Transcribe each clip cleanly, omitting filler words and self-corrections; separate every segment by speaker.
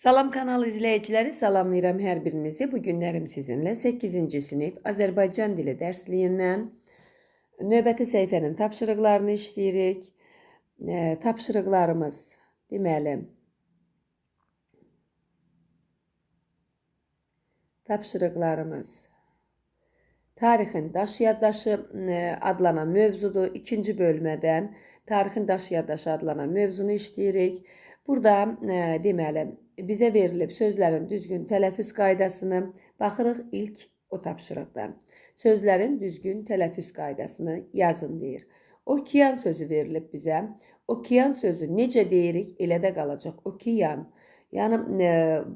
Speaker 1: Salam kanal izləyiciləri, salamlayıram hər birinizi. Bu günlərim sizinlə 8-ci sinif Azərbaycan dili dərsliyindən növbəti səhifənin tapşırıqlarını işləyirik. Tapşırıqlarımız deməli tarixin daş yaddaşı adlanan mövzudur. İkinci bölmədən tarixin daş yaddaşı adlanan mövzunu işləyirik. Burada deməli bizə verilib sözlərin düzgün tələffüz qaydasını baxırıq ilk o tapşırıqdan. Sözlərin düzgün tələffüz qaydasını yazın deyir. Okean sözü verilib bizə. Okean sözü necə deyirik? Elə də qalacaq. Okean. Yəni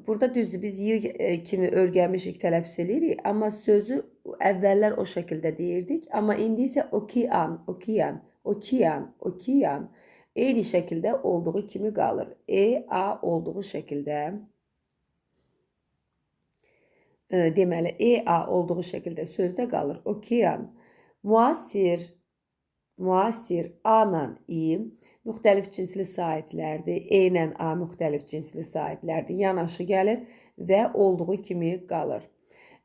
Speaker 1: burada düzdür biz y kimi öyrənmişik, tələffüz edirik, amma sözü əvvəllər o şəkildə deyirdik, amma indi isə okean, okean, okean, okean. Eyni şəkildə olduğu kimi qalır. A olduğu şəkildə. Deməli, A olduğu şəkildə sözdə qalır. Okean. Müasir, müasir, A-la I müxtəlif cinsli saitlərdir. E ilə A müxtəlif cinsli saitlərdir. Yanaşı gəlir və olduğu kimi qalır.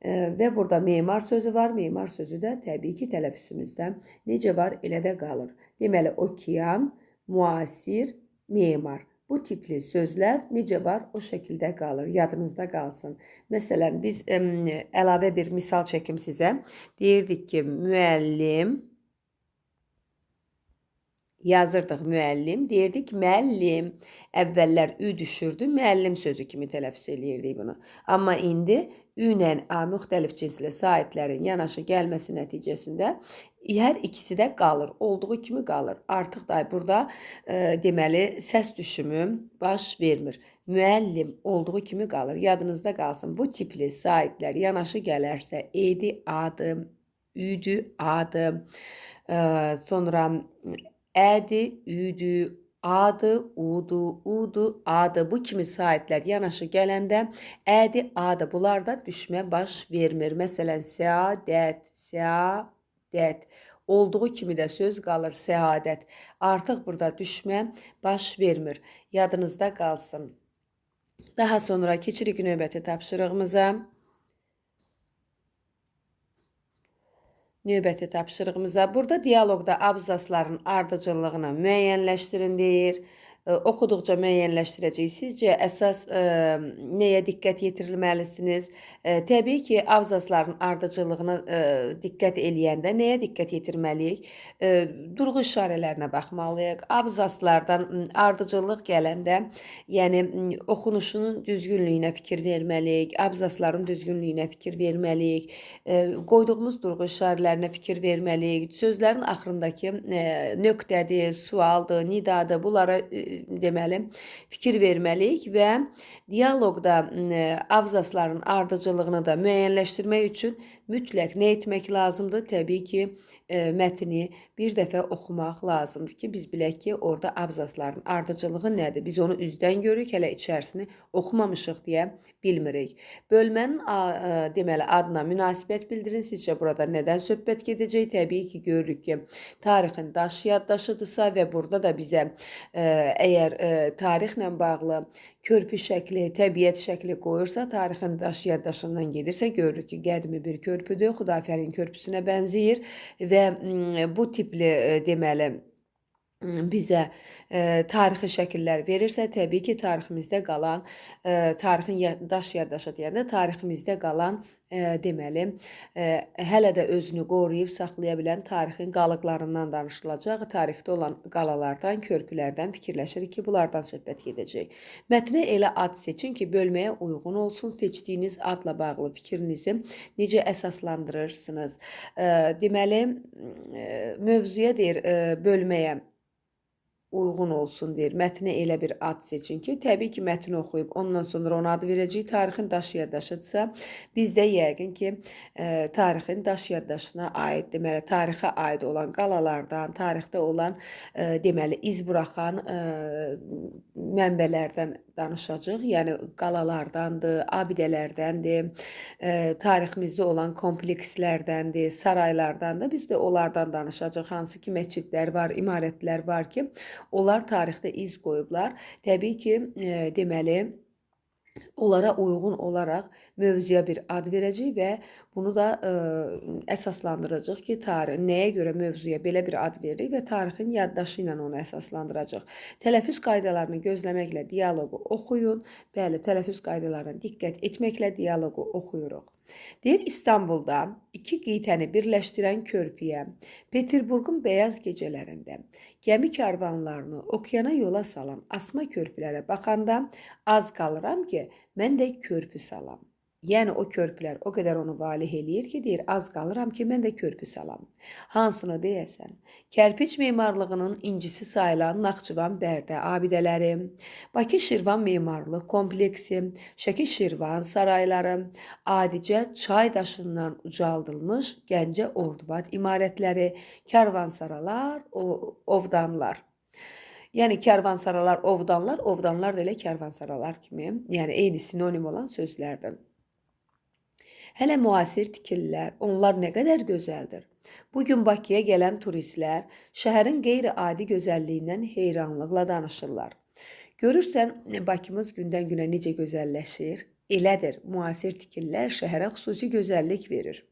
Speaker 1: Və burada memar sözü var. Memar sözü də təbii ki, tələffüzümüzdə necə var, elə də qalır. Deməli, okean, müasir, memar. Bu tipli sözlər necə var, o şəkildə qalır. Yadınızda qalsın. Məsələn, biz əlavə bir misal çəkim sizə. Deyirdik ki, müəllim, yazırdıq müəllim, deyirdik müəllim. Əvvəllər ü düşürdü, müəllim sözü kimi tələffüz eləyirdik bunu. Amma indi ü ilə A müxtəlif cinsli saitlərin yanaşı gəlməsi nəticəsində hər ikisi də qalır, olduğu kimi qalır. Artıq da burada deməli səs düşümü baş vermir. Müəllim olduğu kimi qalır. Yadınızda qalsın. Bu tipli saitlər yanaşı gələrsə edi, adı, üdü, adı, sonra ədi, üdü, adı, udu, udu, adı. Bu kimi saitlər yanaşı gələndə ədi, adı. Bunlarda düşmə baş vermir. Məsələn, səadət, səadət. Olduğu kimi də söz qalır, səadət. Artıq burada düşmə baş vermir. Yadınızda qalsın. Daha sonra keçirik növbəti tapşırığımıza. Burada dialoqda abzasların ardıcıllığını müəyyənləşdirin deyir. Oxuduqca müəyyənləşdirəcəyik. Sizcə əsas nəyə diqqət yetirilməlisiniz? Təbii ki, abzasların ardıcıllığına diqqət eləyəndə nəyə diqqət yetirməliyik? Durğu işarələrinə baxmalıyıq. Abzaslardan ardıcıllıq gələndə, yəni oxunuşunun düzgünlüyünə fikir verməliyik. Abzasların düzgünlüyünə fikir verməliyik. Qoyduğumuz durğu işarələrinə fikir verməliyik. Sözlərin axırındakı nöqtədir, sualdır, nidadır. Bunlara deməli fikir verməliyik və dialoqda abzasların ardıcıllığını da müəyyənləşdirmək üçün mütləq nə etmək lazımdır? Təbii ki, mətni bir dəfə oxumaq lazımdır ki, biz bilək ki, orada abzasların ardıcılığı nədir? Biz onu üzdən görürük, hələ içərisini oxumamışıq deyə bilmirik. Bölmənin deməli adına münasibət bildirin. Sizcə burada nədən söhbət gedəcək? Təbii ki, görürük ki, tarixin daş yaddaşıdırsa və burada da bizə əgər tarixlə bağlı körpü şəkli, təbiət şəkli qoyursa, tarixin daş yaddaşından gedirsə, görürük ki, qədimi bir körpüdür, Xudafərin körpüsünə bənzəyir və bu tipli deməli bizə tarixi şəkillər verirsə, təbii ki, tariximizdə qalan, tarixin daş yaddaşı deyəndə tariximizdə qalan deməli, hələ də özünü qoruyub saxlaya bilən tarixin qalıqlarından danışılacaq. Tarixdə olan qalalardan, körpülərdən fikirləşirik ki, bunlardan söhbət gedəcək. Mətnə elə ad seçin ki, bölməyə uyğun olsun. Seçdiyiniz adla bağlı fikrinizi necə əsaslandırırsınız? Deməli, mövzuya deyir, bölməyə uyğun olsun deyir. Mətnə elə bir ad seçin ki, təbii ki, mətni oxuyub ondan sonra ona ad verəcək. Tarixin daş yaddaşıdırsa, biz də yəqin ki, tarixin daş yaddaşına aid, deməli, tarixə aid olan qalalardan, tarixdə olan, deməli, iz buraxan mənbələrdən danışacaq. Yəni, qalalardandır, abidələrdəndir, tariximizdə olan komplekslərdəndir, saraylardandır. Biz də onlardan danışacaq. Hansı ki, məscidlər var, imarətlər var ki, onlar tarixdə iz qoyublar. Təbii ki, deməli, onlara uyğun olaraq mövzuya bir ad verəcəyik və bunu da əsaslandıracaq ki, tarix nəyə görə mövzuya belə bir ad veririk və tarixin yaddaşı ilə onu əsaslandıracaq. Tələffüz qaydalarını gözləməklə dialoqu oxuyun. Bəli, tələffüz qaydalarına diqqət etməklə dialoqu oxuyuruq. Deyir, İstanbulda iki qitəni birləşdirən körpüyə, Peterburqun bəyaz gecələrində gəmi karvanlarını okeana yola salan asma körpülərə baxanda az qalıram ki, mən də körpü salam. Yəni o körpülər o qədər onu valeh eləyir ki, deyir, az qalıram ki, mən də körpü salam. Hansını deyəsən? Kərpiç memarlığının incisi sayılan Naxçıvan Bərdə abidələri, Bakı Şirvan memarlıq kompleksi, Şəki Şirvan sarayları, adicə çay daşından ucaldılmış Gəncə Ordubad imarətləri, karvansaralar, ovdanlar. Yəni karvansaralar, ovdanlar da elə karvansaralar kimi, yəni eyni sinonim olan sözlərdir. Hələ müasir tikililər, onlar nə qədər gözəldir. Bugün Bakıya gələn turistlər şəhərin qeyri-adi gözəlliyindən heyranlıqla danışırlar. Görürsən, Bakımız gündən-günə necə gözəlləşir? Elədir, müasir tikililər şəhərə xüsusi gözəllik verir.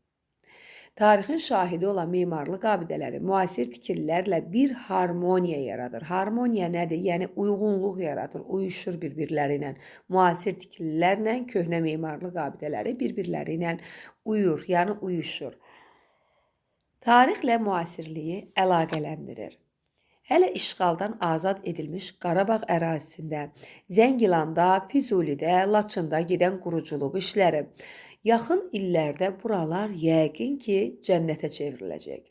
Speaker 1: Tarixin şahidi olan memarlıq abidələri müasir tikililərlə bir harmoniya yaradır. Harmoniya nədir? Yəni uyğunluq yaradır, uyuşur bir-birləri ilə. Müasir tikililərlə köhnə memarlıq abidələri bir-birləri ilə uyur, yəni uyuşur. Tarixlə müasirliyi əlaqələndirir. Hələ işğaldan azad edilmiş Qarabağ ərazisində, Zəngilanda, Füzulidə, Laçında gedən quruculuq işləri, yaxın illərdə buralar yəqin ki, cənnətə çevriləcək.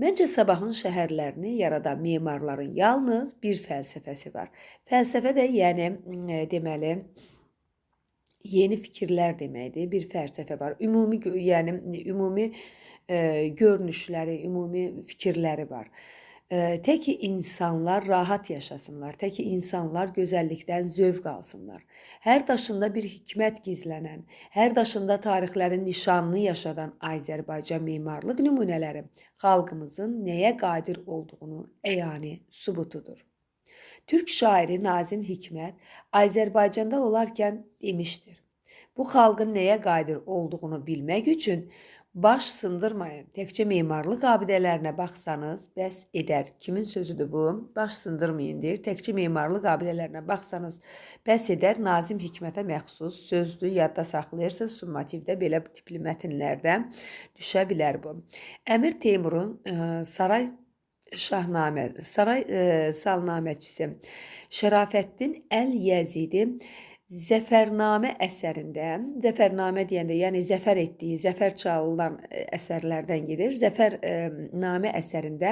Speaker 1: Məncə sabahın şəhərlərini yaradan memarların yalnız bir fəlsəfəsi var. Fəlsəfə də yəni deməli yeni fikirlər deməkdir. Bir fəlsəfə var. Ümumi görünüşləri, ümumi fikirləri var. Tək ki insanlar rahat yaşasınlar, tək ki insanlar gözəllikdən zövq alsınlar. Hər daşında bir hikmət gizlənən, hər daşında tarixlərin nişanını yaşadan Azərbaycan memarlıq nümunələri xalqımızın nəyə qadir olduğunu əyani sübutudur. Türk şairi Nazim Hikmət Azərbaycanda olarkən demişdir: bu xalqın nəyə qadir olduğunu bilmək üçün baş sındırmayın. Təkcə memarlıq abidələrinə baxsanız bəs edər. Kimin sözüdür bu? Baş sındırmayın deyir. Təkcə memarlıq abidələrinə baxsanız bəs edər. Nazim Hikmətə məxsus sözdür. Yadda saxlayırsınız. Summativdə belə tipli mətnlərdə düşə bilər bu. Əmir Teymurun Saray salnaməçisi Şərafəddin Əl-Yəzidi Zəfərnamə əsərində, zəfərnamə deyəndə, yəni zəfər etdiyi, zəfər çalınan əsərlərdən gedir. Zəfərnamə əsərində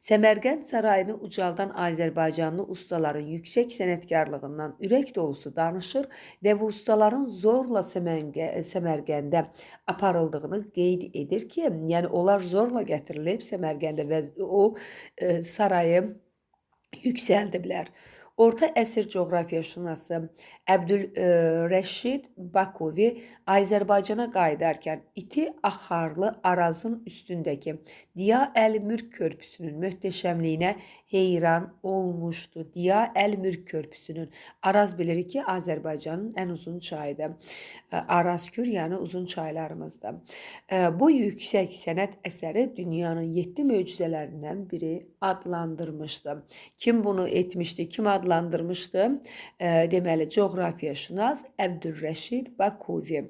Speaker 1: Səmərqənd sarayını ucaldan Azərbaycanlı ustaların yüksək sənətkarlığından ürək dolusu danışır və bu ustaların zorla Səmərqəndə aparıldığını qeyd edir ki, yəni onlar zorla gətirilib Səmərqəndə və o sarayı yüksəldiblər. Orta əsr coğrafiyaşünası Əbdülrəşid Bakovi Azərbaycana qayıdarkən iti axarlı Arazın üstündəki Diya Əl-Mülk körpüsünün möhtəşəmliyinə heyran olmuşdu. Diya Əl-Mülk körpüsünün. Araz bilirik ki, Azərbaycanın ən uzun çayıdır. Arazkür, yəni uzun çaylarımızda. Bu yüksək sənət əsəri dünyanın 7 möcüzələrindən biri adlandırmışdı. Kim bunu etmişdi, kim adlandırmışdı? Deməli, coğrafiyaşünas Əbdülrəşid Bakovi.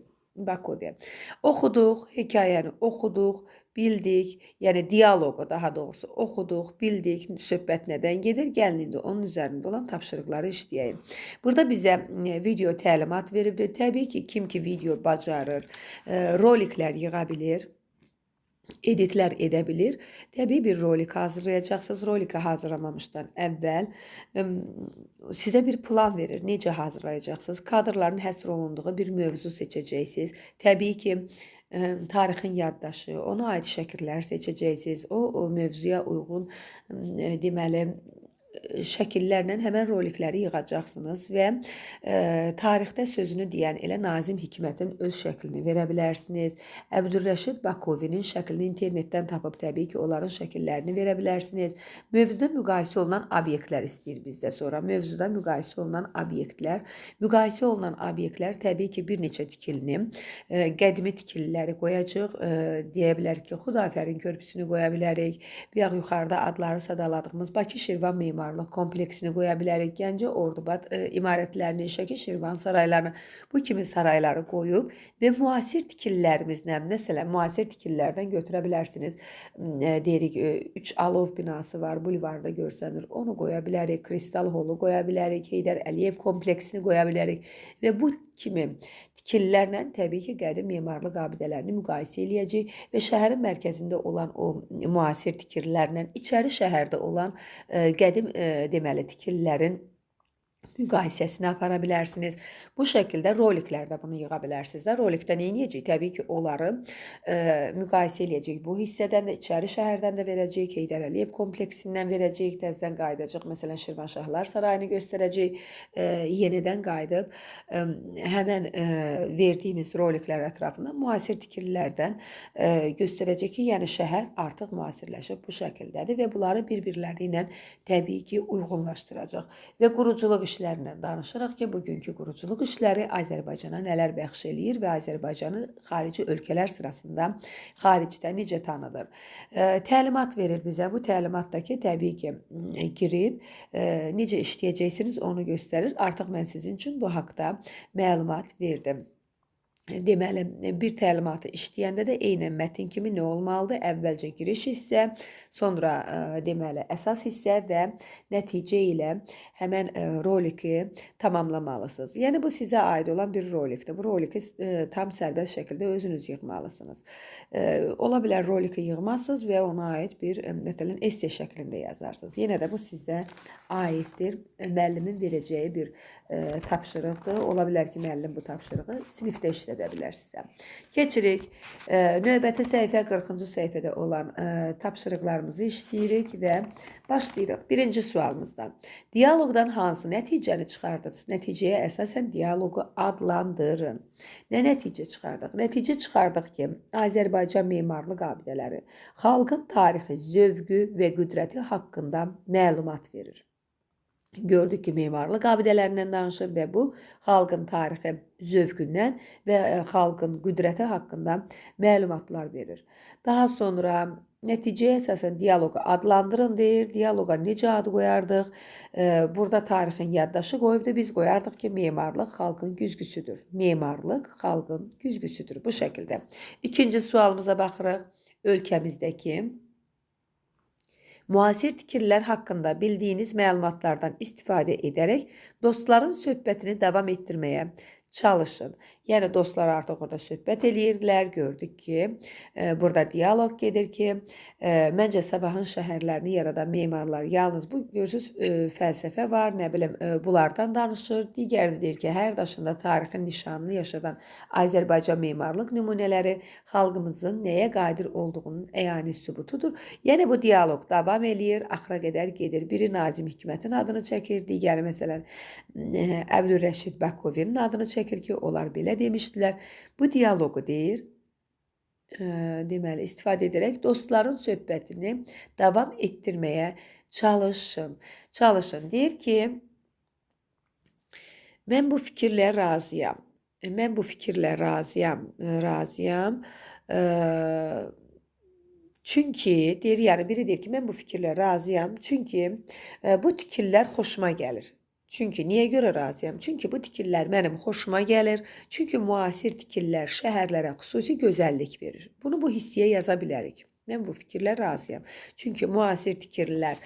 Speaker 1: Oxuduq, hekayəni oxuduq, bildik, yəni dialoqu daha doğrusu oxuduq, bildik, söhbət nədən gedir, gəlin indi onun üzərində olan tapşırıqları işləyək. Burada bizə video təlimat veribdir. Təbii ki, kim ki video bacarır, roliklər yığa bilir, editlər edə bilir. Təbii bir rolik hazırlayacaqsınız. Roliki hazırlamamışdan əvvəl sizə bir plan verir. Necə hazırlayacaqsınız? Kadrların həsr olunduğu bir mövzu seçəcəksiniz. Təbii ki, tarixin yaddaşı, ona aid şəkillər seçəcəksiniz. O mövzuya uyğun deməli şəkillərlə həmən rolikləri yığacaqsınız və tarixdə sözünü deyən elə Nazim Hikmətin öz şəklini verə bilərsiniz. Əbdülrəşid Bakovinin şəklini internetdən tapıb təbii ki, onların şəkillərini verə bilərsiniz. Mövzuda müqayisə olunan obyektlər istəyir bizdə sonra. Mövzuda müqayisə olunan obyektlər. Müqayisə olunan obyektlər təbii ki, bir neçə tikilini, qədimi tikililəri qoyacaq. Deyə bilər ki, Xudafərin körpüsünü qoya bilərik. Bir yuxarıda adları sadaladığımız Bakı-Şirvan memarlıq kompleksini qoya bilərik. Gəncə, Ordubad imarətlərini, Şəki, Şirvan saraylarını, bu kimi sarayları qoyub və müasir tikililərimizlə, məsələn, müasir tikililərdən götürə bilərsiniz. Deyirik, 3 Alov binası var, bulvarda görsənir. Onu qoya bilərik. Kristal holu qoya bilərik. Heydər Əliyev kompleksini qoya bilərik. Və bu kimi tikililərlə təbii ki, qədim memarlıq abidələrini müqayisə eləyəcək və şəhərin mərkəzində olan o müasir tikililərlə içəri şəhərdə olan qədim deməli tikililərin müqayisəsini apara bilərsiniz. Bu şəkildə roliklərdə bunu yığa bilərsiniz. Rolikdə nə edəcək? Təbii ki, onları müqayisə eləyəcək. Bu hissədən də, içəri şəhərdən də verəcək, Heydər Əliyev kompleksindən verəcək, təzədən qayıdacaq. Məsələn, Şirvanşahlar sarayını göstərəcək, yenidən qayıdıb həmən verdiyimiz roliklər ətrafında müasir tikililərdən göstərəcək ki, yəni şəhər artıq müasirləşib bu şəkildədir və bunları bir-birləri ilə təbii ki, uyğunlaşdıracaq. Və quruculuq işlərindən danışırıq ki, bugünkü quruculuq işləri Azərbaycana nələr bəxş eləyir və Azərbaycanı xarici ölkələr sırasında xaricdə necə tanıdır. Təlimat verir bizə. Bu təlimatdakı təbii ki, girib necə işləyəcəksiniz onu göstərir. Artıq mən sizin üçün bu haqda məlumat verdim. Deməli, bir təlimatı işləyəndə də eynən mətin kimi nə olmalıdır? Əvvəlcə giriş hissə, sonra deməli əsas hissə və nəticə ilə həmən roliki tamamlamalısınız. Yəni bu sizə aid olan bir rolikdir. Bu roliki tam sərbəst şəkildə özünüz yığmalısınız. Ola bilər roliki yığmazsınız və ona aid bir məsələn esse şəklində yazarsınız. Yenə də bu sizə aiddir. Müəllimin verəcəyi bir tapşırıqdır. Ola bilər ki, müəllim bu tapşırığı sinifdə işlədə bilər sizə. Keçirik. Növbəti səhifə 40-cı səhifədə olan tapşırıqlarımızı işləyirik və başlayırıq. Birinci sualımızdan. Dialoqdan hansı nəticəni çıxardınız? Nəticəyə əsasən dialoqu adlandırın. Nə nəticə çıxardıq? Nəticə çıxardıq ki, Azərbaycan memarlıq abidələri xalqın tarixi, zövqü və qüdrəti haqqında məlumat verir. Gördük ki, memarlıq abidələrindən danışır və bu xalqın tarixi, zövqündən və xalqın qüdrəti haqqında məlumatlar verir. Daha sonra nəticəyə əsasən dialoqu adlandırın deyir. Dialoqa necə ad qoyardıq? Burada tarixin yaddaşı qoyubdur. Biz qoyardıq ki, memarlıq xalqın güzgüsüdür. Memarlıq xalqın güzgüsüdür. Bu şəkildə. İkinci sualımıza baxırıq. Ölkəmizdəki müasir tikililər haqqında bildiyiniz məlumatlardan istifadə edərək dostların söhbətini davam etdirməyə çalışın. Yəni, dostlar artıq orada söhbət eləyirdilər. Gördük ki, burada diyaloq gedir ki, məncə sabahın şəhərlərini yaradan memarlar yalnız bu görürsünüz fəlsəfə var, nə bilim, bunlardan danışır. Digəri deyir ki, hər daşında tarixin nişanını yaşadan Azərbaycan memarlıq nümunələri xalqımızın nəyə qadir olduğunun əyani sübutudur. Yəni, bu diyaloq davam eləyir, axıra qədər gedir. Biri Nazim Hikmətin adını çəkir, digəri məsələn Əbdülrəşid Bakovinin adını çəkir ki, onlar belə demişdilər. Bu diyaloqu deyir, deməli, istifadə edərək dostların söhbətini davam etdirməyə çalışın. Deyir ki, mən bu fikirlə razıyam. Mən bu fikirlə razıyam. Çünki, deyir, yəni biri deyir ki, mən bu fikirlə razıyam. Çünki bu tikillər xoşuma gəlir. Çünki, niyə görə razıyam? Çünki bu tikillər mənim xoşuma gəlir. Çünki müasir tikillər şəhərlərə xüsusi gözəllik verir. Bunu bu hissiyə yaza bilərik. Mən bu fikirlə razıyam. Çünki müasir tikillər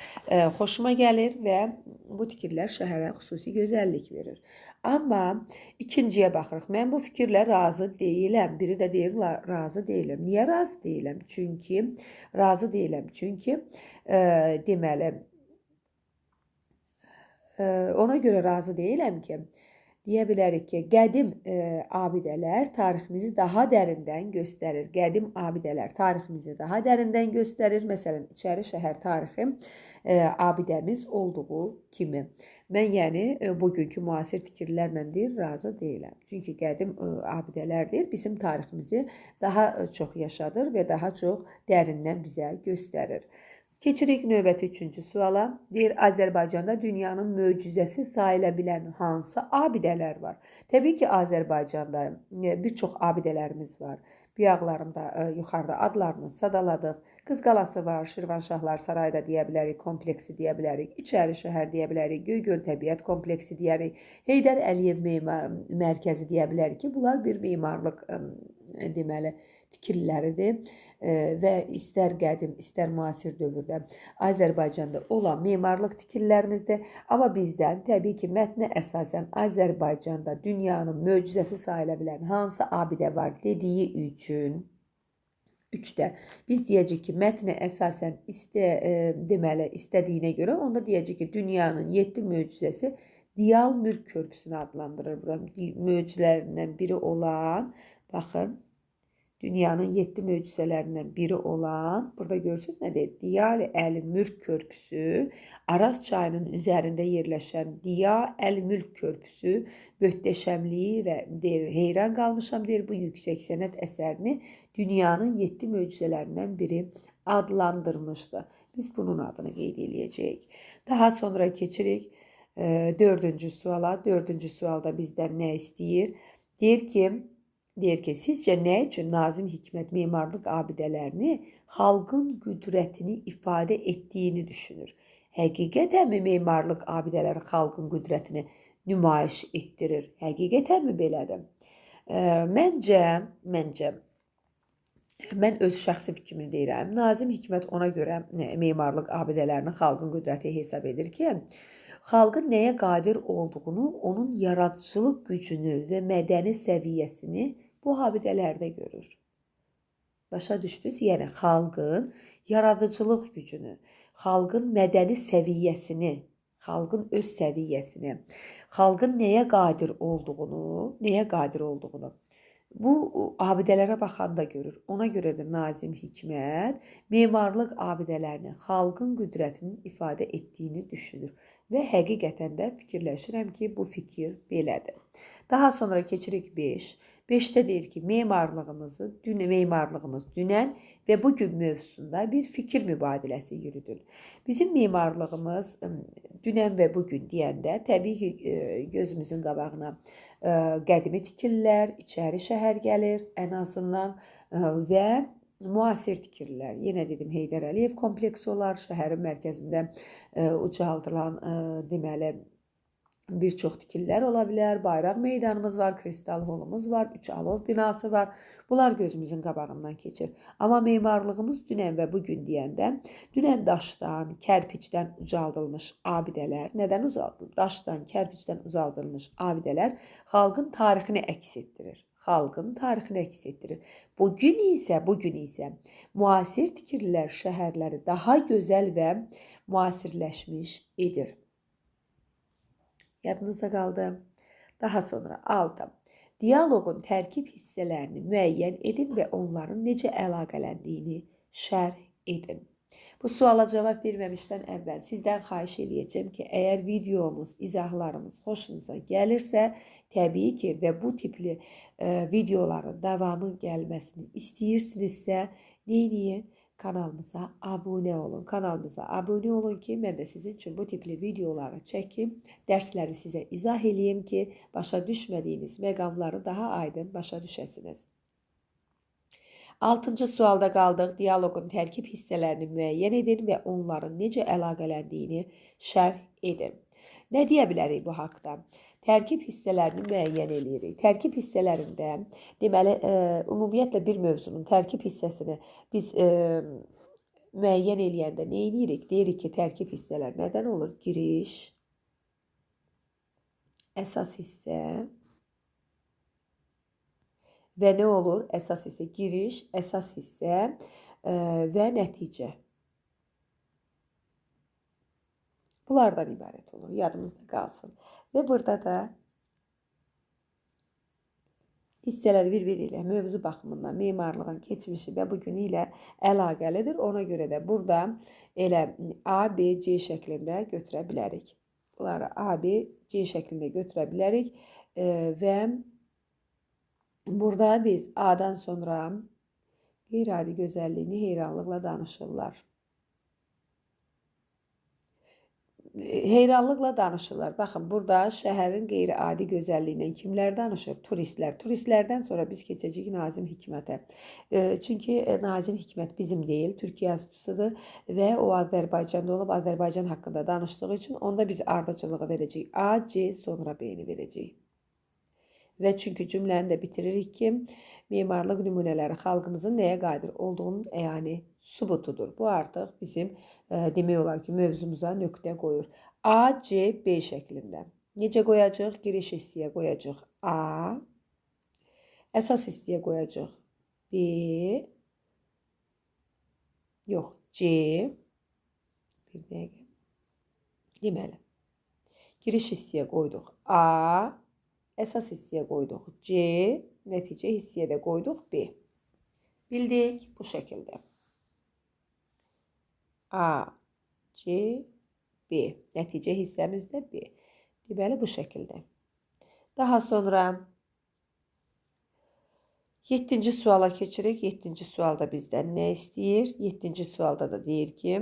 Speaker 1: xoşuma gəlir və bu tikillər şəhərə xüsusi gözəllik verir. Amma ikinciyə baxırıq. Mən bu fikirlə razı deyiləm. Biri də deyir, razı deyiləm. Niyə razı deyiləm? Çünki deməli, ona görə razı deyiləm ki, deyə bilərik ki, qədim abidələr tariximizi daha dərindən göstərir. Qədim abidələr tariximizi daha dərindən göstərir. Məsələn, İçərişəhər tarixi abidəmiz olduğu kimi. Mən yəni bugünkü müasir tikililərlə deyil, razı deyiləm. Çünki qədim abidələrdir, bizim tariximizi daha çox yaşadır və daha çox dərindən bizə göstərir. Keçirik növbəti 3-cü suala. Deyir, Azərbaycanda dünyanın möcüzəsi sayıla bilən hansı abidələr var? Təbii ki, Azərbaycanda bir çox abidələrimiz var. Biyağlarında yuxarıda adlarını sadaladıq. Qız qalası var, Şirvanşahlar sarayı da deyə bilərik, kompleksi deyə bilərik, İçərişəhər deyə bilərik, Göygöl təbiət kompleksi deyərik, Heydər Əliyev mərkəzi deyə bilərik ki, bunlar bir memarlıq deməli tikililəridir və istər qədim, istər müasir dövrdə Azərbaycanda olan memarlıq tikililərimizdir. Amma bizdən təbii ki, mətnə əsasən Azərbaycanda dünyanın möcüzəsi sayıla bilən hansı abidə var dediyi üçün 3-də biz deyəcəyik ki, mətnə əsasən istədiyinə görə onda deyəcəyik ki, dünyanın 7 möcüzəsi Diyal Mülk Körpüsünü adlandırır. Möcüzələrindən biri olan, baxın, dünyanın 7 möcüzələrindən biri olan, burada görürsünüz nə deyir? Diyal Əl-Mülk Körpüsü, Araz çayının üzərində yerləşən Diyal Əl-Mülk Körpüsü möhtəşəmliyi ilə deyir, heyran qalmışam deyir, bu yüksək sənət əsərini dünyanın 7 möcüzələrindən biri adlandırmışdı. Biz bunun adını qeyd edəcəyik. Daha sonra keçirik 4-cü suala. 4-cü sualda bizdən nə istəyir? Deyir ki, sizcə nə üçün Nazim Hikmət memarlıq abidələrini xalqın qüdrətini ifadə etdiyini düşünür? Həqiqətənmi memarlıq abidələri xalqın qüdrətini nümayiş etdirir? Həqiqətənmi belədir? Məncə, mən öz şəxsi fikrimi deyirəm. Nazim Hikmət ona görə memarlıq abidələrini xalqın qüdrəti hesab edir ki, xalqın nəyə qadir olduğunu, onun yaradıcılıq gücünü və mədəni səviyyəsini bu abidələrdə görür. Başa düşdünüz? Yəni, xalqın yaradıcılıq gücünü, xalqın mədəni səviyyəsini, xalqın öz səviyyəsini, xalqın nəyə qadir olduğunu bu abidələrə baxanda görür. Ona görə də Nazim Hikmət memarlıq abidələrini xalqın qüdrətinin ifadə etdiyini düşünür. Və həqiqətən də fikirləşirəm ki, bu fikir belədir. Daha sonra keçirik 5. 5-də deyir ki, memarlığımız dünən və bugün mövzusunda bir fikir mübadiləsi yürüdür. Bizim memarlığımız dünən və bugün deyəndə təbii ki, gözümüzün qabağına qədimi tikililər, İçərişəhər gəlir ən azından və müasir tikililər. Yenə dedim, Heydər Əliyev kompleksi olar, şəhərin mərkəzində ucaldılan deməli bir çox tikililər ola bilər. Bayraq meydanımız var, Kristal holumuz var, 3 alov binası var. Bunlar gözümüzün qabağından keçir. Amma memarlığımız dünən və bugün deyəndə, dünən daşdan, kərpicdən ucaldılmış abidələr, nədən ucaldılır? Daşdan, kərpicdən ucaldılmış abidələr xalqın tarixini əks etdirir. Bugün isə müasir tikililər şəhərləri daha gözəl və müasirləşmiş edir. Yadınızda qaldı. Daha sonra 6. Dialoqun tərkib hissələrini müəyyən edin və onların necə əlaqələndiyini şərh edin. Bu suala cavab verməmişdən əvvəl sizdən xahiş edəcəm ki, əgər videomuz, izahlarımız xoşunuza gəlirsə, təbii ki, və bu tipli videoların davamı gəlməsini istəyirsinizsə, neyin? Kanalımıza abunə olun. Kanalımıza abunə olun ki, mən də sizin üçün bu tipli videoları çəkim, dərsləri sizə izah edeyim ki, başa düşmədiyiniz məqamları daha aydın başa düşəsiniz. 6-cı sualda qaldıq. Dialoqun tərkib hissələrini müəyyən edin və onların necə əlaqələndiyini şərh edin. Nə deyə bilərik bu haqda? Tərkib hissələrini müəyyən edirik. Tərkib hissələrində, deməli, ümumiyyətlə bir mövzunun tərkib hissəsini biz müəyyən eləyəndə nə edirik? Deyirik ki, tərkib hissələr nədən olur? Giriş, əsas hissə və nə olur? Əsas hissə, giriş, əsas hissə və nəticə. Bunlardan ibarət olur, yadımızda qalsın. Və burada da Hissələr bir-biri ilə mövzu baxımından memarlığın keçmişi və bugünü ilə əlaqəlidir. Ona görə də burada elə A, B, C şəklində götürə bilərik. Bunları A, B, C şəklində götürə bilərik və burada biz A-dan sonra qeyri-adi gözəlliyini heyranlıqla danışırlar. Heyranlıqla danışırlar. Baxın, burada şəhərin qeyri-adi gözəlliyindən kimlər danışır? Turistlər. Turistlərdən sonra biz keçəcəyik Nazim Hikmətə. Çünki Nazim Hikmət bizim deyil, Türkiyə yazıçısıdır və o Azərbaycanda olub, Azərbaycan haqqında danışdığı üçün onda biz ardıcılığı verəcəyik. A, C, sonra B-ni verəcəyik. Və çünki cümləni də bitiririk ki, memarlıq nümunələri xalqımızın nəyə qadir olduğunun əyani sübutudur. Bu artıq bizim demək olar ki, mövzumuza nöqtə qoyur. A, C, B şəklində. Necə qoyacaq? Giriş hissəyə qoyacaq A, əsas hissəyə qoyacaq B, yox, C, bir dəqiqə. Deməli, giriş hissəyə qoyduq A, əsas hissəyə qoyduq C, nəticə hissəyə də qoyduq B. Bildik bu şəkildə. A, C, B. Nəticə hissəmiz də B. Deməli bu şəkildə. Daha sonra 7-ci suala keçirik. 7-ci sualda bizdən nə istəyir? 7-ci sualda da deyir ki,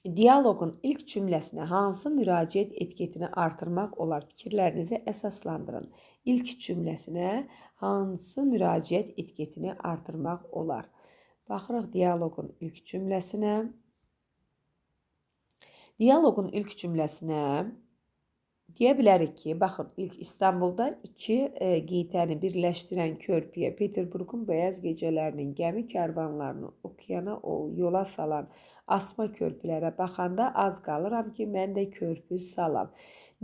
Speaker 1: dialoqun ilk cümləsinə hansı müraciət etiketini artırmaq olar? Fikirlərinizi əsaslandırın. İlk cümləsinə hansı müraciət etiketini artırmaq olar? Baxırıq dialoqun ilk cümləsinə. Dialoqun ilk cümləsinə deyə bilərik ki, baxın, ilk İstanbulda iki qitəni birləşdirən körpüyə, Peterburqun bəyaz gecələrinin gəmi kərvanlarını okeana yola salan asma körpülərə baxanda az qalıram ki, mən də körpü salam.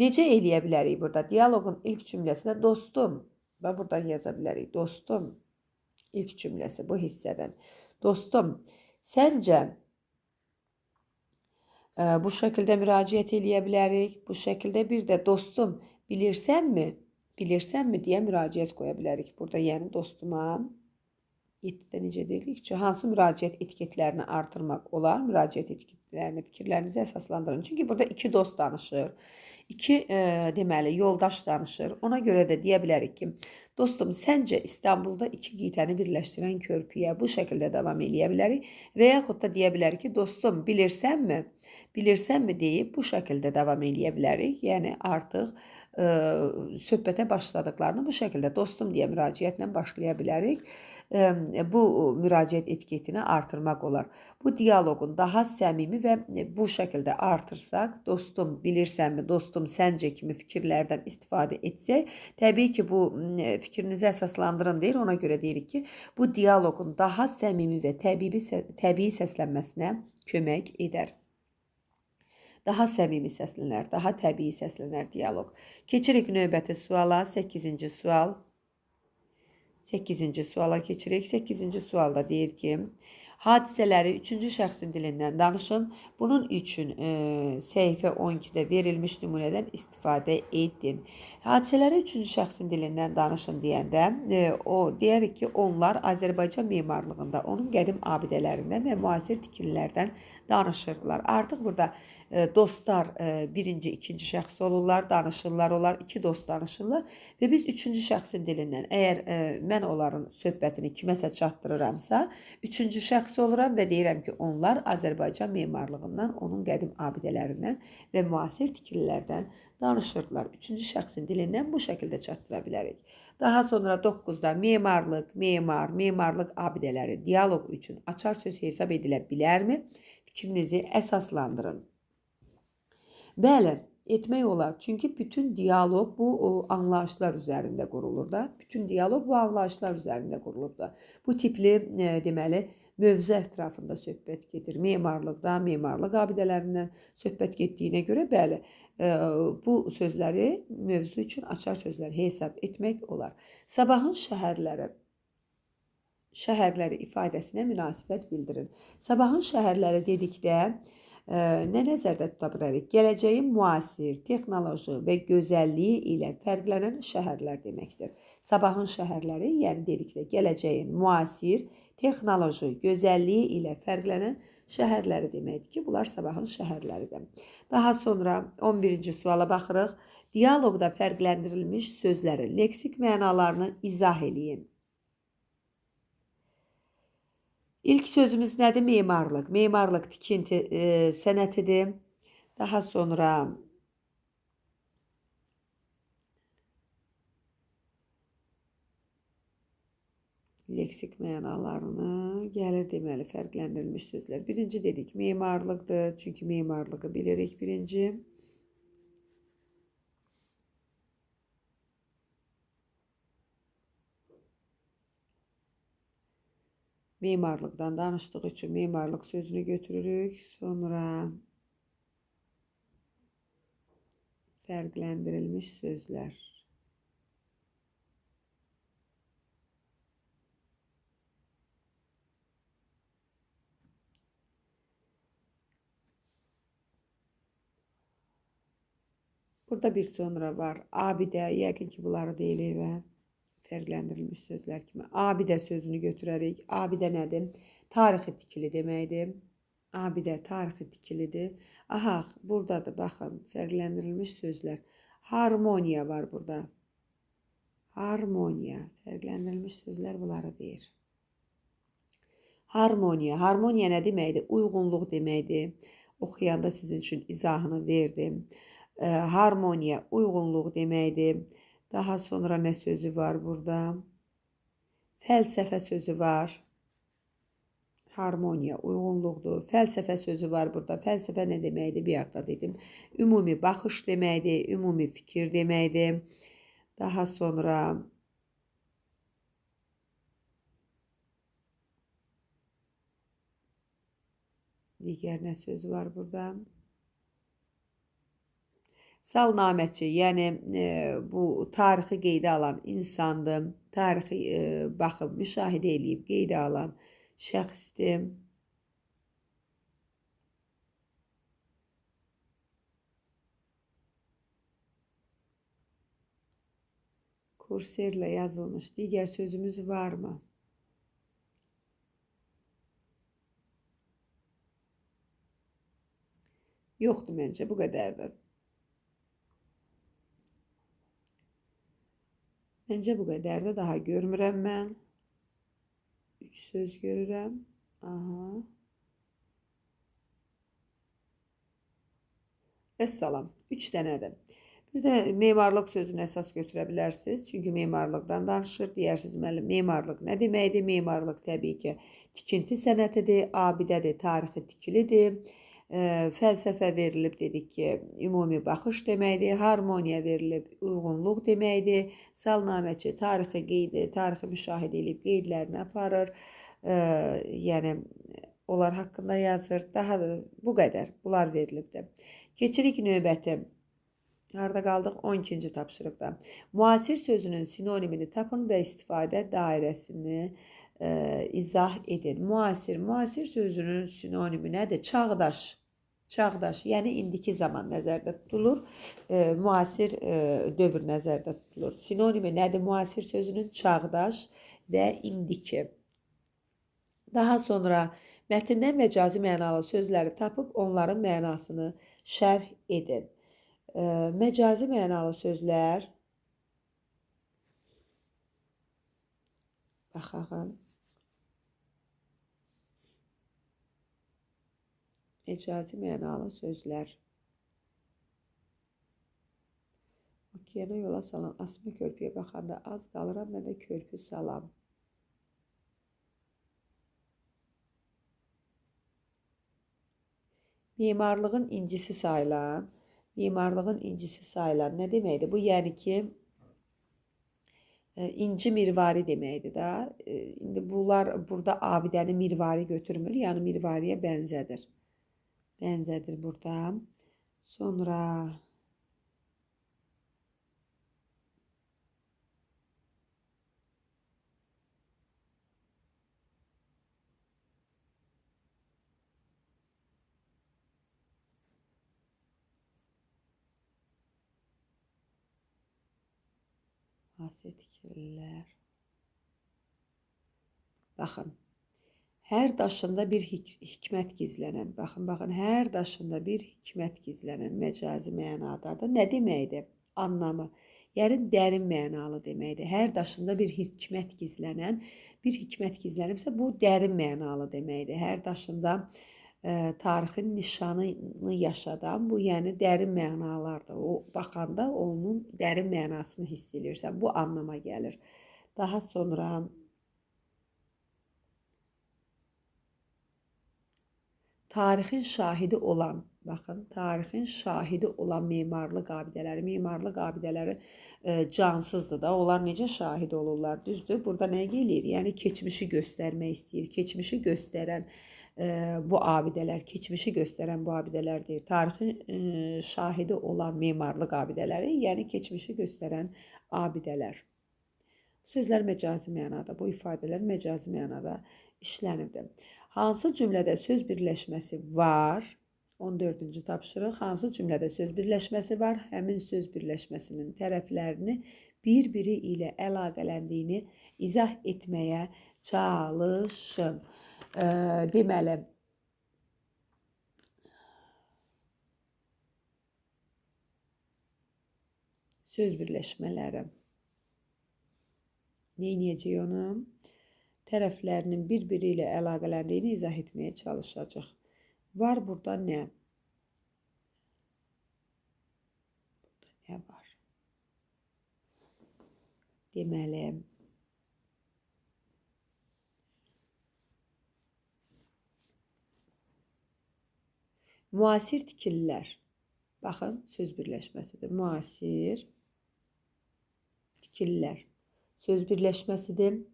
Speaker 1: Necə eləyə bilərik burada? Dialoqun ilk cümləsinə dostum, və buradan yaza bilərik, dostum, ilk cümləsi bu hissədən. Dostum, səncə bu şəkildə müraciət eləyə bilərik. Bu şəkildə bir də dostum, bilirsənmi? Bilirsənmi deyə müraciət qoya bilərik. Burada yəni dostuma 7-də necə deyirik ki, hansı müraciət etiketlərini artırmaq olar? Müraciət etiketlərini fikirlərinizi əsaslandırın. Çünki burada iki dost danışır. İki deməli yoldaş danışır. Ona görə də deyə bilərik ki, dostum, səncə İstanbulda iki qitəni birləşdirən körpüyə bu şəkildə davam eləyə bilərik. Və yaxud da deyə bilərik ki, dostum, bilirsənmi? Bilirsənmi deyib bu şəkildə davam eləyə bilərik. Yəni artıq söhbətə başladıqlarını bu şəkildə dostum deyə müraciətlə başlaya bilərik. Bu müraciət etiketini artırmaq olar. Bu dialoqun daha səmimi və bu şəkildə artırsaq, dostum, bilirsənmi, dostum, səncə kimi fikirlərdən istifadə etsək, təbii ki, bu fikrinizi əsaslandırın deyir. Ona görə deyirik ki, bu dialoqun daha səmimi və təbii səslənməsinə kömək edər. Daha səmimi səslənər, daha təbii səslənər dialoq. Keçirik növbəti suala, 8-ci sual. 8-ci suala keçirik. 8-ci sualda deyir ki, hadisələri 3-cü şəxsin dilindən danışın. Bunun üçün səhifə 12-də verilmiş nümunədən istifadə edin. Hadisələri 3-cü şəxsin dilindən danışın deyəndə, o deyərik ki, onlar Azərbaycan memarlığında, onun qədim abidələrindən və müasir tikililərdən danışırdılar. Artıq burada dostlar birinci, ikinci şəxs olurlar, danışırlar, onlar iki dost danışırlar və biz üçüncü şəxsin dilindən, əgər mən onların söhbətini kiməsə çatdırıramsa, üçüncü şəxs oluram və deyirəm ki, onlar Azərbaycan memarlığından, onun qədim abidələrindən və müasir tikililərdən danışırdılar. Üçüncü şəxsin dilindən bu şəkildə çatdıra bilərik. Daha sonra 9-da memarlıq, memarlıq abidələri dialoq üçün açar söz hesab edilə bilərmi? Fikrinizi əsaslandırın. Bəli, etmək olar. Çünki bütün dialoq bu anlayışlar üzərində qurulur da. Bütün dialoq bu anlayışlar üzərində qurulur da. Bu tipli deməli mövzu ətrafında söhbət gedir. Memarlıqda, memarlıq abidələrindən söhbət getdiyinə görə bəli, bu sözləri mövzu üçün açar sözlər hesab etmək olar. Sabahın şəhərləri ifadəsinə münasibət bildirin. Sabahın şəhərləri dedikdə Nə nəzərdə tuta bilərik? Gələcəyin müasir, texnoloji və gözəlliyi ilə fərqlənən şəhərlər deməkdir. Sabahın şəhərləri, yəni dedikdə gələcəyin müasir, texnoloji, gözəlliyi ilə fərqlənən şəhərləri deməkdir ki, bunlar sabahın şəhərləridir. Daha sonra 11-ci suala baxırıq. Dialoqda fərqləndirilmiş sözlərin leksik mənalarını izah eləyin. İlk sözümüz nədir? Memarlıq. Memarlıq tikinti sənətidir. Daha sonra leksik mənalarını gəlir deməli fərqləndirilmiş sözlər. Birinci dedik memarlıqdır. Çünki memarlığı bilirik birinci. Memarlıqdan danışdıq üçün memarlıq sözünü götürürük. Sonra fərqləndirilmiş sözlər. Burada bir sonra var. Abidə, yəqin ki, bunları deyilir və fərqləndirilmiş sözlər kimi. Abidə sözünü götürərik. Abidə nədir? Tarixi tikili deməkdir. Abidə tarixi tikilidir. Aha, buradadır, baxın, fərqləndirilmiş sözlər. Harmoniya var burada. Harmoniya, fərqləndirilmiş sözlər bunları deyir. Harmoniya, harmoniya nə deməkdir? Uyğunluq deməkdir. Oxuyanda sizin üçün izahını verdim. Harmoniya, uyğunluq deməkdir. Daha sonra nə sözü var burada? Fəlsəfə sözü var. Harmoniya, uyğunluqdur. Fəlsəfə sözü var burada. Fəlsəfə nə deməkdir? Bir haqda dedim. Ümumi baxış deməkdir. Ümumi fikir deməkdir. Daha sonra digər nə sözü var burada? Salnaməçi, yəni bu tarixi qeydə alan insandır. Tarixi baxıb, müşahidə eləyib, qeydə alan şəxsdir. Kurserlə yazılmış digər sözümüz varmı? Yoxdur məncə, bu qədərdir. Məncə bu qədərdir, daha görmürəm mən. 3 söz görürəm. Aha. Əssalam, 3 dənədir. Bir də memarlıq sözünü əsas götürə bilərsiniz. Çünki memarlıqdan danışır. Deyirsiniz, müəllim, memarlıq nə deməkdir? Memarlıq təbii ki, tikinti sənətidir, abidədir, tarixi tikilidir. Fəlsəfə verilib, dedik ki, ümumi baxış deməkdir. Harmoniya verilib, uyğunluq deməkdir. Salnaməçi tarixi qeydi, tarixi müşahidə edib qeydlərini aparır. Yəni, onlar haqqında yazır. Daha da bu qədər, bunlar verilibdir. Keçirik növbəti. Harada qaldıq? 12-ci tapşırıqda. Müasir sözünün sinonimini tapın və istifadə dairəsini izah edin. Müasir sözünün sinonimi nədir? Çağdaş. Çağdaş, yəni indiki zaman nəzərdə tutulur. Müasir dövr nəzərdə tutulur. Sinonimi nədir? Müasir sözünün çağdaş və indiki. Daha sonra mətndən məcazi mənalı sözləri tapıb onların mənasını şərh edin. Məcazi mənalı sözlər baxaq. Məcazi mənalı sözlər. Okeana yola salan asma körpüyə baxanda az qalıram, mən də körpü salam. Memarlığın incisi sayılan. Memarlığın incisi sayılan nə deməkdir? Bu, yəni ki, inci mirvari deməkdir da. İndi bunlar burada abidəni mirvari götürmür, yəni mirvariyə bənzədir. Bənzədir burada. Sonra müasir tikililər. Baxın. Hər daşında bir hikmət gizlənən. Baxın, hər daşında bir hikmət gizlənən məcazi mənadadır. Nə deməkdir? Anlamı. Yəni dərin mənalı deməkdir. Hər daşında bir hikmət gizlənən, bir hikmət gizlənibsə bu dərin mənalı deməkdir. Hər daşında tarixin nişanını yaşadan, bu yəni dərin mənalardır. O baxanda onun dərin mənasını hiss edirsən. Bu anlama gəlir. Daha sonra tarixin şahidi olan, baxın, tarixin şahidi olan memarlıq abidələri. Memarlıq abidələri cansızdır da. Onlar necə şahid olurlar? Düzdür? Burada nə gəlir? Yəni keçmişi göstərmək istəyir. Keçmişi göstərən bu abidələr, keçmişi göstərən bu abidələrdir. Tarixin şahidi olan memarlıq abidələri, yəni keçmişi göstərən abidələr. Sözlər məcazi mənada, bu ifadələr məcazi mənada işlənibdir. Hansı cümlədə söz birləşməsi var? 14-cü tapşırıq. Hansı cümlədə söz birləşməsi var? Həmin söz birləşməsinin tərəflərini bir-biri ilə əlaqələndiyini izah etməyə çalışın. Deməli, söz birləşmələri. Neyniyəcək onu? Tərəflərinin bir-biri ilə əlaqələndiyini izah etməyə çalışacaq. Var burada nə? Burada nə var? Deməli, müasir tikililər. Baxın, söz birləşməsidir. Müasir tikililər. Söz birləşməsidir.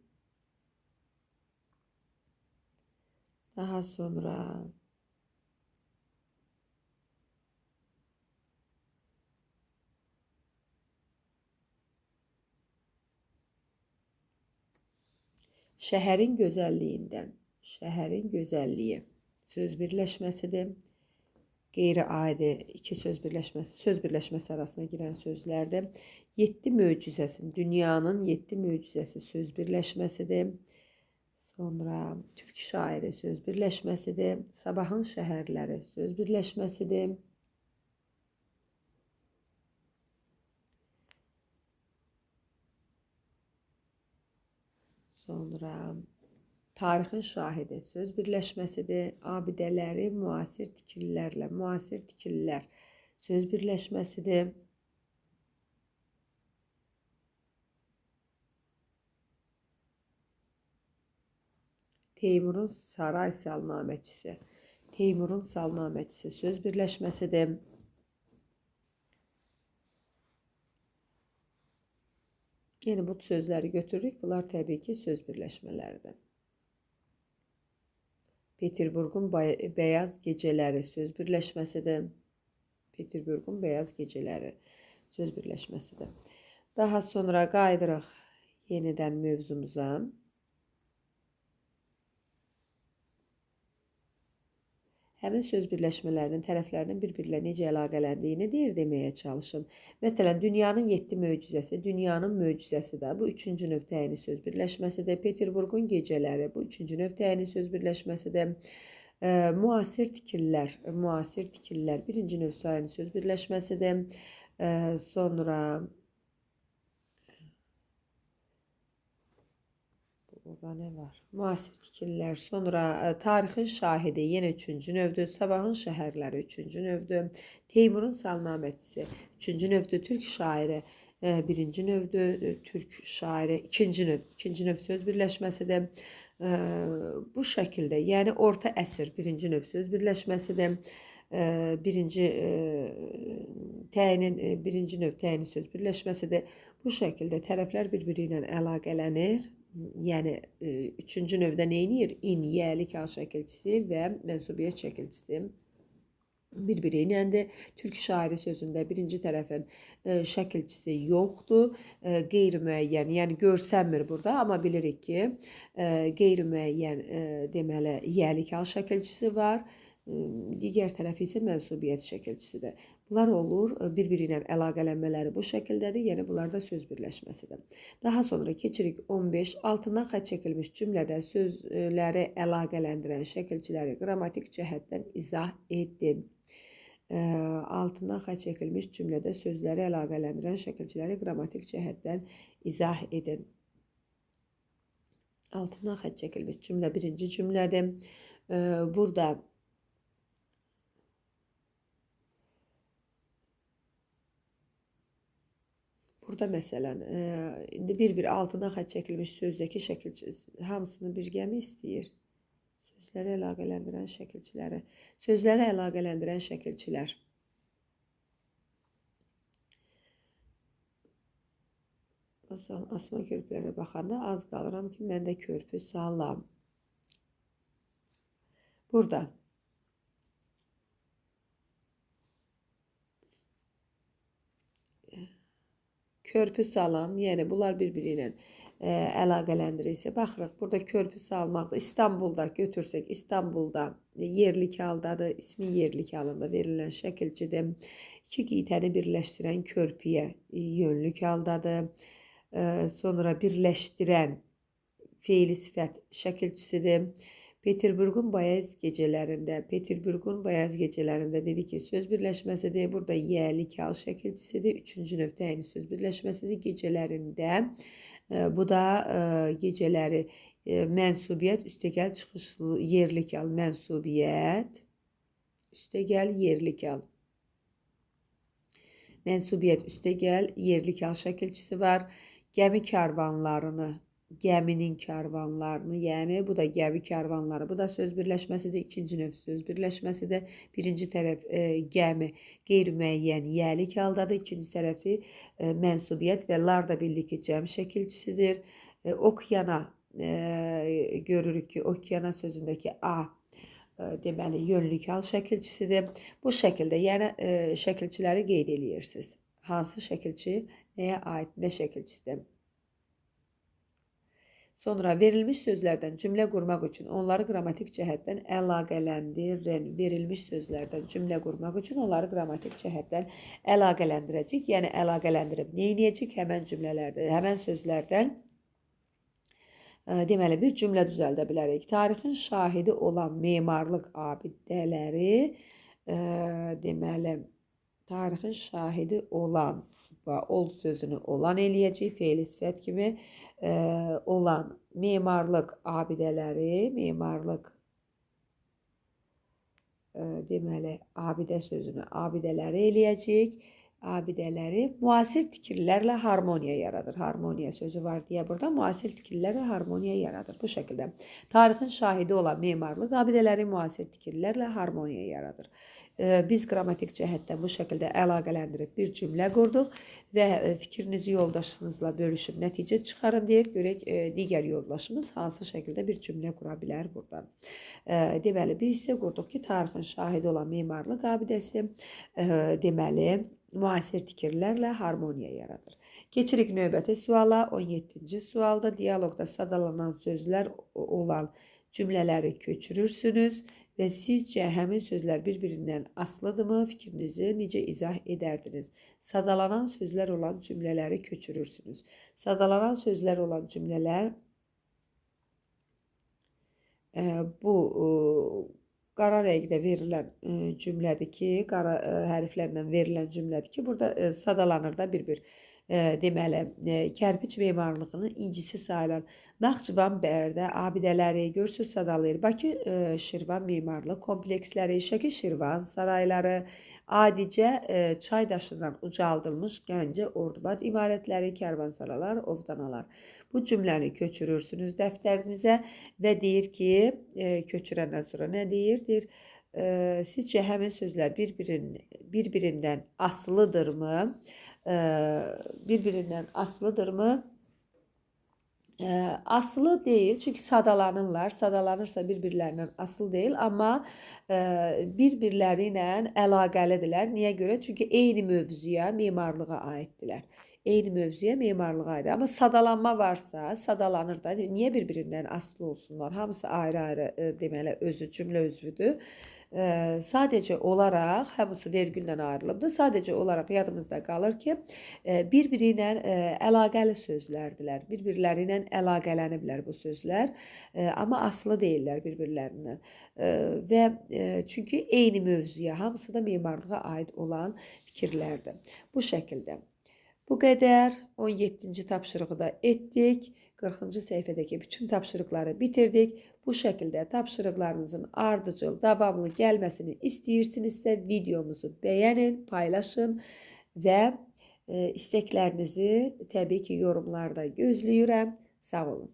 Speaker 1: Daha sonra şəhərin gözəlliyindən. Şəhərin gözəlliyi söz birləşməsidir. Qeyri-adi iki söz birləşməsi arasına girən sözlərdir. 7 möcüzəsi, dünyanın 7 möcüzəsi söz birləşməsidir. Sonra türk şairi söz birləşməsidir. Sabahın şəhərləri söz birləşməsidir. Sonra tarixin şahidi söz birləşməsidir. Abidələri müasir tikililərlə, müasir tikililər söz birləşməsidir. Teymurun saray salnaməçisi. Teymurun salnaməçisi söz birləşməsidir. Yəni bu sözləri götürürük. Bunlar təbii ki söz birləşmələridir. Peterburqun bəyaz gecələri söz birləşməsidir. Peterburqun bəyaz gecələri söz birləşməsidir. Daha sonra qayıdırıq yenidən mövzumuza. Həmin söz birləşmələrinin tərəflərinin bir-birilə necə əlaqələndiyini deməyə çalışın. Məsələn, dünyanın 7 möcüzəsi, dünyanın möcüzəsi də bu 3-cü növ təyini söz birləşməsidir. Peterburqun gecələri bu 3-cü növ təyini söz birləşməsidir. Müasir tikililər, birinci növ təyini söz birləşməsidir. Sonra burada nə var? Müasir tikililər. Sonra tarixin şahidi yenə 3-cü növdür. Sabahın şəhərləri 3-cü növdür. Teymurun salnaməçisi 3-cü növdür. Türk şairi 1-ci növdür. Türk şairi 2-ci növ söz birləşməsidir. Bu şəkildə, yəni orta əsr 1-ci növ söz birləşməsidir. Birinci növ təyinin söz birləşməsidir. Bu şəkildə tərəflər bir-biri ilə əlaqələnir. Yəni, 3-cü növdə neyniyir? İn, yəlik al şəkilçisi və mənsubiyyət şəkilçisi bir-biri iləndir. Türk şairi sözündə birinci tərəfin şəkilçisi yoxdur. Qeyri-müəyyən, yəni görsənmir burada, amma bilirik ki, qeyri-müəyyən deməli, yəlik al şəkilçisi var. Digər tərəfi isə mənsubiyyət şəkilçisidir. Bunlar olur, bir-biri ilə əlaqələnmələri bu şəkildədir, yəni bunlar da söz birləşməsidir. Daha sonra keçirik 15. Altından xətt çəkilmiş cümlədə sözləri əlaqələndirən şəkilçiləri qrammatik cəhətdən izah edin. Altından xətt çəkilmiş cümlədə sözləri əlaqələndirən şəkilçiləri qrammatik cəhətdən izah edin. Altından xətt çəkilmiş cümlə birinci cümlədir. Burada məsələn, indi bir-bir altından xətt çəkilmiş sözdəki şəkilçi hamısını birgəmi istəyir? Sözləri əlaqələndirən şəkilçiləri. Sözləri əlaqələndirən şəkilçilər. Asma körpülərə baxanda az qalıram ki, mən də körpü salam. Burada körpü salam, yəni bunlar bir-biri ilə əlaqələndirirsə, baxırıq, burada körpü salmaqda, İstanbulda götürsək, İstanbulda yerlik haldadır, ismi yerlik halında verilən şəkilçidir. İki qitəni birləşdirən körpüyə yönlük haldadır. Sonra birləşdirən feili sifət şəkilçisidir. Peterburqun bayaz gecələrində dedi ki, söz birləşməsidir. Burada yəlik hal şəkilçisidir. Üçüncü növ təyini söz birləşməsidir. Gecələrində, bu da gecələri mənsubiyyət, üstəgəl çıxışlı yerlik hal, mənsubiyyət, üstəgəl yerlik hal. Mənsubiyyət, üstəgəl yerlik hal şəkilçisi var. Gəmi karvanlarını, gəminin karvanlarını, yəni bu da gəmi karvanları, bu da söz birləşməsidir, ikinci növ söz birləşməsidir. Birinci tərəf gəmi qeyri-müəyyən yəlik haldadır, ikinci tərəfi mənsubiyyət və lar da bildik ki, cəm şəkilçisidir. Okeana görürük ki, okeana sözündəki A deməli yönlük hal şəkilçisidir. Bu şəkildə, yəni şəkilçiləri qeyd edirsiniz. Hansı şəkilçi nəyə aid, nə şəkilçisidir? Sonra verilmiş sözlərdən cümlə qurmaq üçün onları qrammatik cəhətdən əlaqələndirin. Verilmiş sözlərdən cümlə qurmaq üçün onları qrammatik cəhətdən əlaqələndirəcək. Yəni əlaqələndirib nə edəcək? Həmən cümlələrdə, həmən sözlərdən deməli bir cümlə düzəldə bilərik. Tarixin şahidi olan memarlıq abidələri, deməli tarixin şahidi olan və ol sözünü olan eləyəcək, feil sifət kimi olan memarlıq abidələri, memarlıq deməli abidə sözünü abidələri eləyəcək. Abidələri müasir tikililərlə harmoniya yaradır. Harmoniya sözü var deyə burada müasir tikililərlə harmoniya yaradır. Bu şəkildə tarixin şahidi olan memarlıq abidələri müasir tikililərlə harmoniya yaradır. Biz qrammatik cəhətdən bu şəkildə əlaqələndirib bir cümlə qurduq və fikrinizi yoldaşınızla bölüşüb nəticə çıxarın deyir. Görək digər yoldaşımız hansı şəkildə bir cümlə qura bilər buradan. Deməli biz isə qurduq ki, tarixin şahidi olan memarlıq abidəsi deməli müasir tikirlərlə harmoniya yaradır. Keçirik növbəti suala. 17-ci sualda dialoqda sadalanan sözlər olan cümlələri köçürürsünüz və sizcə həmin sözlər bir-birindən asılıdırmı? Fikrinizi necə izah edərdiniz? Sadalanan sözlər olan cümlələri köçürürsünüz. Sadalanan sözlər olan cümlələr bu qara rəngdə verilən cümlədir ki, qara hərflərlə verilən cümlədir ki, burada sadalanır da bir-bir. Deməli, kərpiç memarlığının incisi sayılan Naxçıvan Bərdə abidələri görsüz sadalayır. Bakı Şirvan memarlıq kompleksləri, Şəki Şirvan sarayları, adicə çay daşından ucaldılmış Gəncə Ordubad imarətləri, kərvansaralar, ovdanalar. Bu cümləni köçürürsünüz dəftərinizə və deyir ki, köçürəndən sonra nə deyir? Deyir, sizcə həmin sözlər bir-birindən asılıdırmı? Bir-birindən asılıdırmı? Asılı deyil, çünki sadalanırlar. Sadalanırsa bir-birlərindən asılı deyil, amma bir-birləri ilə əlaqəlidirlər. Niyə görə? Çünki eyni mövzuya, memarlığa aiddirlər. Eyni mövzuya, memarlığa aiddir. Amma sadalanma varsa, sadalanır da. Niyə bir-birindən asılı olsunlar? Hamısı ayrı-ayrı deməli özü cümlə özüdür. Sadəcə olaraq hamısı vergüllə ayrılıbdır. Sadəcə olaraq yadımızda qalır ki, bir-biri ilə əlaqəli sözlərdilər. Bir-birləri ilə əlaqələniblər bu sözlər, amma asılı deyillər bir-birlərindən. Və çünki eyni mövzuya, hamısı da memarlığa aid olan fikirlərdir. Bu şəkildə. Bu qədər. 17-ci tapşırığı da etdik. 40-cı səhifədəki bütün tapşırıqları bitirdik. Bu şəkildə tapşırıqlarınızın ardıcıl, davamlı gəlməsini istəyirsinizsə videomuzu bəyənin, paylaşın və istəklərinizi təbii ki yorumlarda gözləyirəm. Sağ olun.